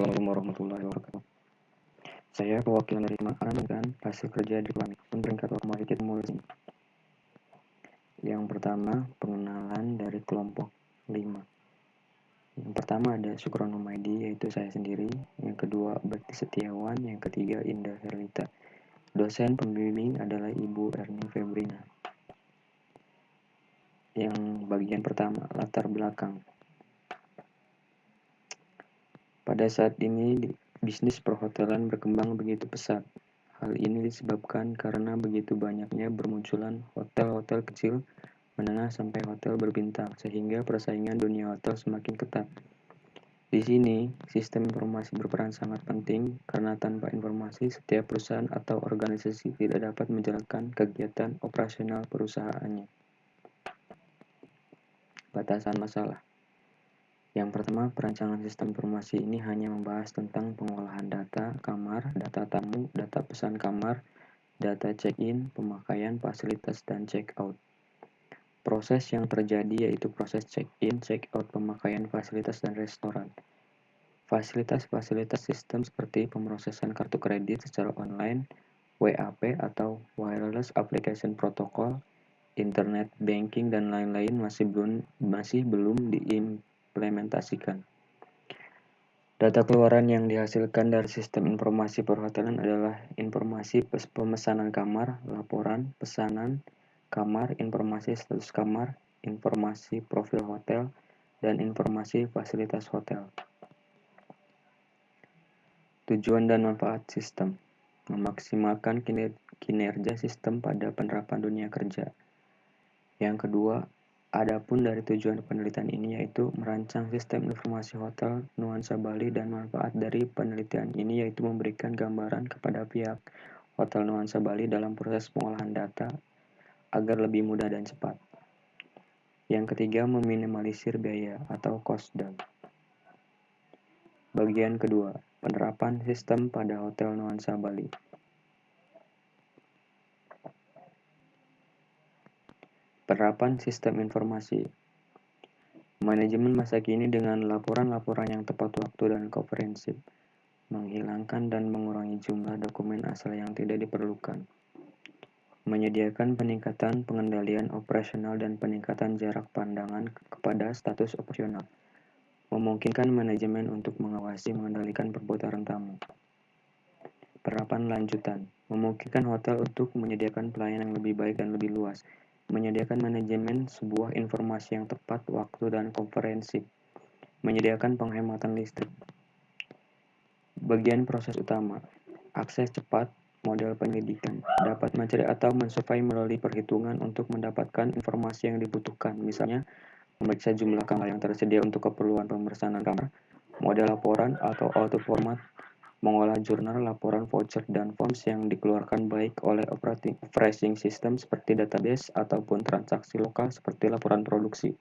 Assalamualaikum warahmatullahi wabarakatuh. Saya perwakilan dari akan memberikan hasil kerja di kami untuk peringkat otomatis kita mulai sini. Yang pertama, pengenalan dari kelompok 5. Yang pertama ada Sukron Humaydi, yaitu saya sendiri. Yang kedua, Bakti Setiawan. Yang ketiga, Indah Herlita. Dosen pembimbing adalah Ibu Erni Febrina. Yang bagian pertama, latar belakang. Pada saat ini, bisnis perhotelan berkembang begitu pesat. Hal ini disebabkan karena begitu banyaknya bermunculan hotel-hotel kecil, menengah sampai hotel berbintang, sehingga persaingan dunia hotel semakin ketat. Di sini, sistem informasi berperan sangat penting karena tanpa informasi, setiap perusahaan atau organisasi tidak dapat menjalankan kegiatan operasional perusahaannya. Batasan masalah. Yang pertama, perancangan sistem informasi ini hanya membahas tentang pengolahan data kamar, data tamu, data pesan kamar, data check-in, pemakaian fasilitas, dan check-out. Proses yang terjadi yaitu proses check-in, check-out, pemakaian fasilitas, dan restoran. Fasilitas-fasilitas sistem seperti pemrosesan kartu kredit secara online, WAP atau Wireless Application Protocol, Internet Banking, dan lain-lain masih belum diimplementasikan. Data keluaran yang dihasilkan dari sistem informasi perhotelan adalah informasi pemesanan kamar, laporan pesanan kamar, informasi status kamar, informasi profil hotel, dan informasi fasilitas hotel. Tujuan dan manfaat sistem: memaksimalkan kinerja sistem pada penerapan dunia kerja. Yang kedua, adapun dari tujuan penelitian ini yaitu merancang sistem informasi hotel nuansa Bali, dan manfaat dari penelitian ini yaitu memberikan gambaran kepada pihak hotel nuansa Bali dalam proses pengolahan data agar lebih mudah dan cepat. Yang ketiga, meminimalisir biaya atau cost down. Bagian kedua, penerapan sistem pada hotel nuansa Bali. Penerapan sistem informasi. Manajemen masa kini dengan laporan-laporan yang tepat waktu dan komprehensif, menghilangkan dan mengurangi jumlah dokumen asal yang tidak diperlukan, menyediakan peningkatan pengendalian operasional dan peningkatan jarak pandangan kepada status operasional, memungkinkan manajemen untuk mengawasi mengendalikan perputaran tamu. Penerapan lanjutan, memungkinkan hotel untuk menyediakan pelayanan yang lebih baik dan lebih luas, menyediakan manajemen sebuah informasi yang tepat waktu dan komprehensif, menyediakan penghematan listrik. Bagian proses utama, akses cepat, model penyelidikan, dapat mencari atau mensurvei melalui perhitungan untuk mendapatkan informasi yang dibutuhkan, misalnya memeriksa jumlah kamar yang tersedia untuk keperluan pemesanan kamar, model laporan atau auto format, mengolah jurnal, laporan, voucher, dan forms yang dikeluarkan baik oleh operating system seperti database ataupun transaksi lokal seperti laporan produksi.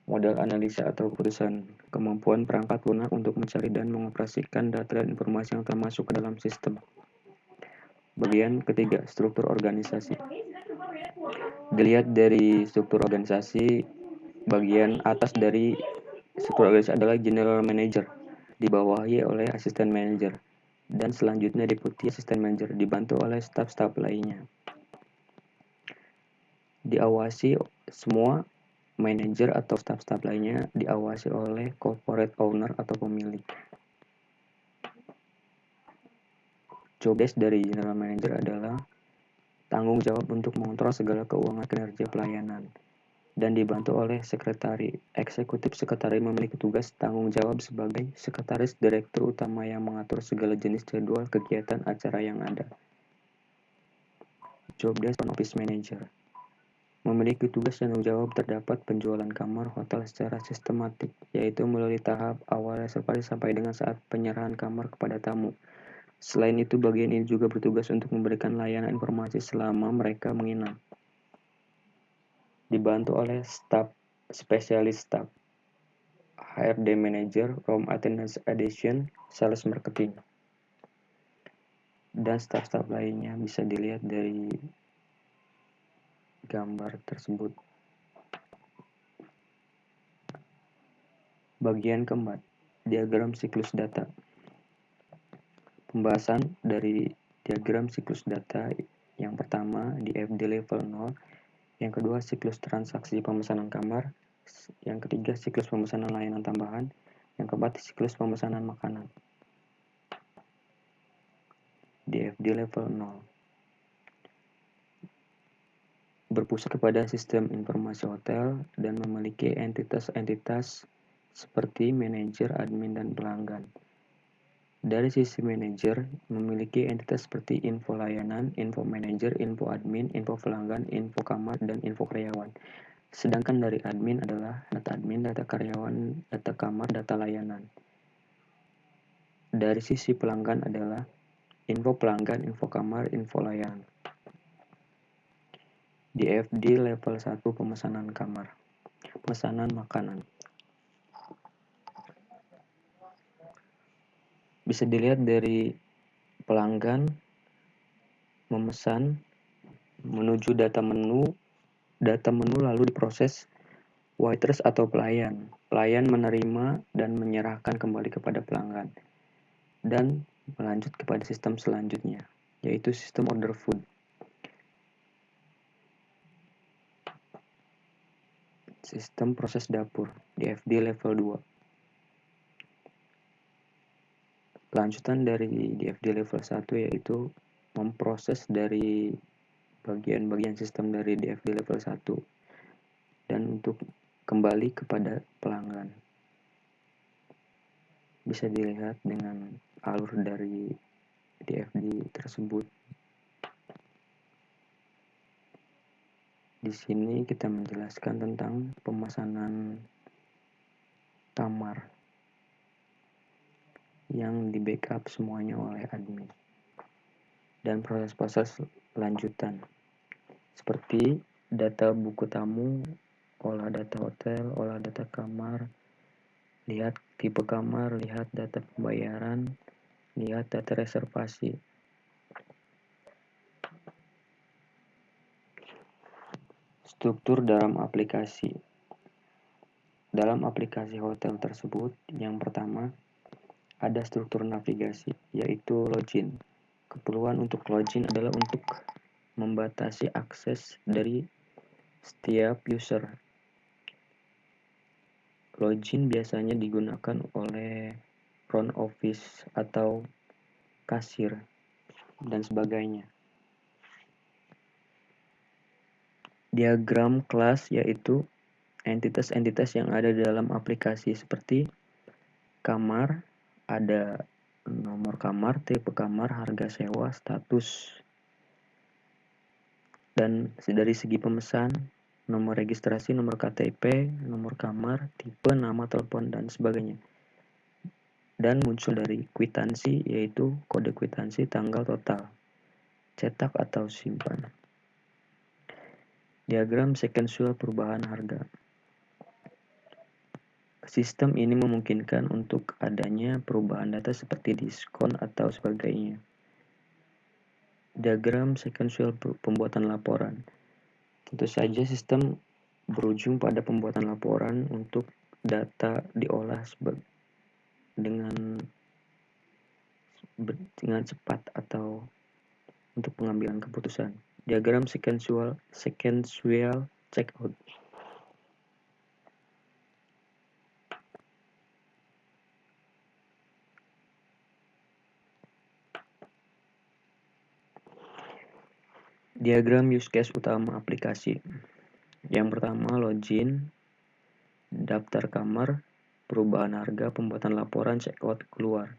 Model analisa atau keputusan, kemampuan perangkat lunak untuk mencari dan mengoperasikan data dan informasi yang termasuk ke dalam sistem. Bagian ketiga, struktur organisasi. Dilihat dari struktur organisasi, bagian atas dari struktur organisasi adalah General Manager, dibawahi oleh asisten manager, dan selanjutnya deputi asisten manager, dibantu oleh staf-staf lainnya. Diawasi semua manajer atau staf-staf lainnya diawasi oleh corporate owner atau pemilik. Job desk dari general manager adalah tanggung jawab untuk mengontrol segala keuangan kinerja pelayanan, dan dibantu oleh sekretari. Eksekutif sekretari memiliki tugas tanggung jawab sebagai sekretaris direktur utama yang mengatur segala jenis jadwal kegiatan acara yang ada. Job desk front office manager memiliki tugas dan tanggung jawab terdapat penjualan kamar hotel secara sistematik, yaitu melalui tahap awal reservasi sampai dengan saat penyerahan kamar kepada tamu. Selain itu, bagian ini juga bertugas untuk memberikan layanan informasi selama mereka menginap. Dibantu oleh staf spesialis staf, HRD manager, room attendance addition, sales marketing, dan staf-staf lainnya bisa dilihat dari gambar tersebut. Bagian keempat, Diagram siklus data. Pembahasan dari diagram siklus data yang pertama di FD level 0, yang kedua siklus transaksi pemesanan kamar, yang ketiga siklus pemesanan layanan tambahan, yang keempat siklus pemesanan makanan. Di FD level 0 berpusat kepada sistem informasi hotel dan memiliki entitas-entitas seperti manajer, admin, dan pelanggan. Dari sisi manajer, memiliki entitas seperti info layanan, info manajer, info admin, info pelanggan, info kamar, dan info karyawan. Sedangkan dari admin adalah data admin, data karyawan, data kamar, data layanan. Dari sisi pelanggan adalah info pelanggan, info kamar, info layanan. Di FD level 1 pemesanan kamar. Pemesanan makanan. Bisa dilihat dari pelanggan memesan menuju data menu lalu diproses waitress atau pelayan. Pelayan menerima dan menyerahkan kembali kepada pelanggan dan melanjut kepada sistem selanjutnya, yaitu sistem order food. Sistem proses dapur di FD level 2. Lanjutan dari di FD level 1 yaitu memproses dari bagian-bagian sistem dari DFD level 1 dan untuk kembali kepada pelanggan. Bisa dilihat dengan alur dari DFD tersebut. Di sini kita menjelaskan tentang pemesanan kamar yang di backup semuanya oleh admin dan proses-proses lanjutan seperti data buku tamu, olah data hotel, olah data kamar, lihat tipe kamar, lihat data pembayaran, lihat data reservasi. Struktur dalam aplikasi. Dalam aplikasi hotel tersebut, yang pertama, ada struktur navigasi, yaitu login. Keperluan untuk login adalah untuk membatasi akses dari setiap user. Login biasanya digunakan oleh front office atau kasir dan sebagainya. Diagram kelas yaitu entitas-entitas yang ada dalam aplikasi seperti kamar, ada nomor kamar, tipe kamar, harga sewa, status. Dan dari segi pemesan, nomor registrasi, nomor KTP, nomor kamar, tipe, nama telepon, dan sebagainya. Dan muncul dari kwitansi yaitu kode kwitansi, tanggal total, cetak atau simpan. Diagram sekuensial perubahan harga. Sistem ini memungkinkan untuk adanya perubahan data seperti diskon atau sebagainya. Diagram sekuensial pembuatan laporan. Tentu saja sistem berujung pada pembuatan laporan untuk data diolah dengan cepat atau untuk pengambilan keputusan. Diagram sekuensial checkout. Diagram use case utama aplikasi. Yang pertama, login, daftar kamar, perubahan harga, pembuatan laporan, checkout, keluar.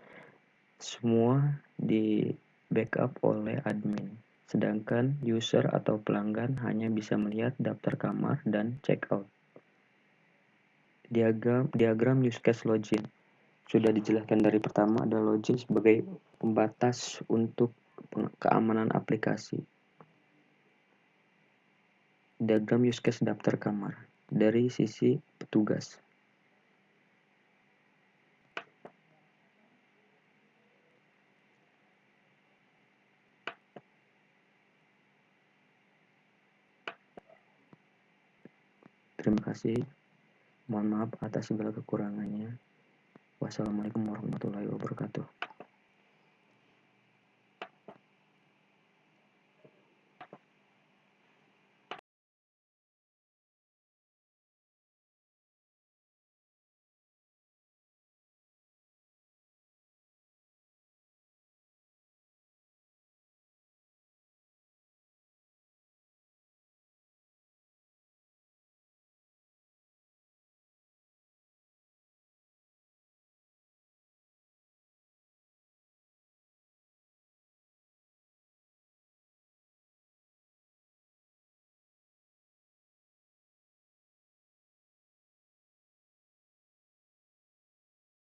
Semua di backup oleh admin. Sedangkan user atau pelanggan hanya bisa melihat daftar kamar dan checkout. Diagram use case login. Sudah dijelaskan dari pertama, ada login sebagai pembatas untuk keamanan aplikasi. Diagram use case daftar kamar dari sisi petugas. Terima kasih. Mohon maaf atas segala kekurangannya. Wassalamualaikum warahmatullahi wabarakatuh.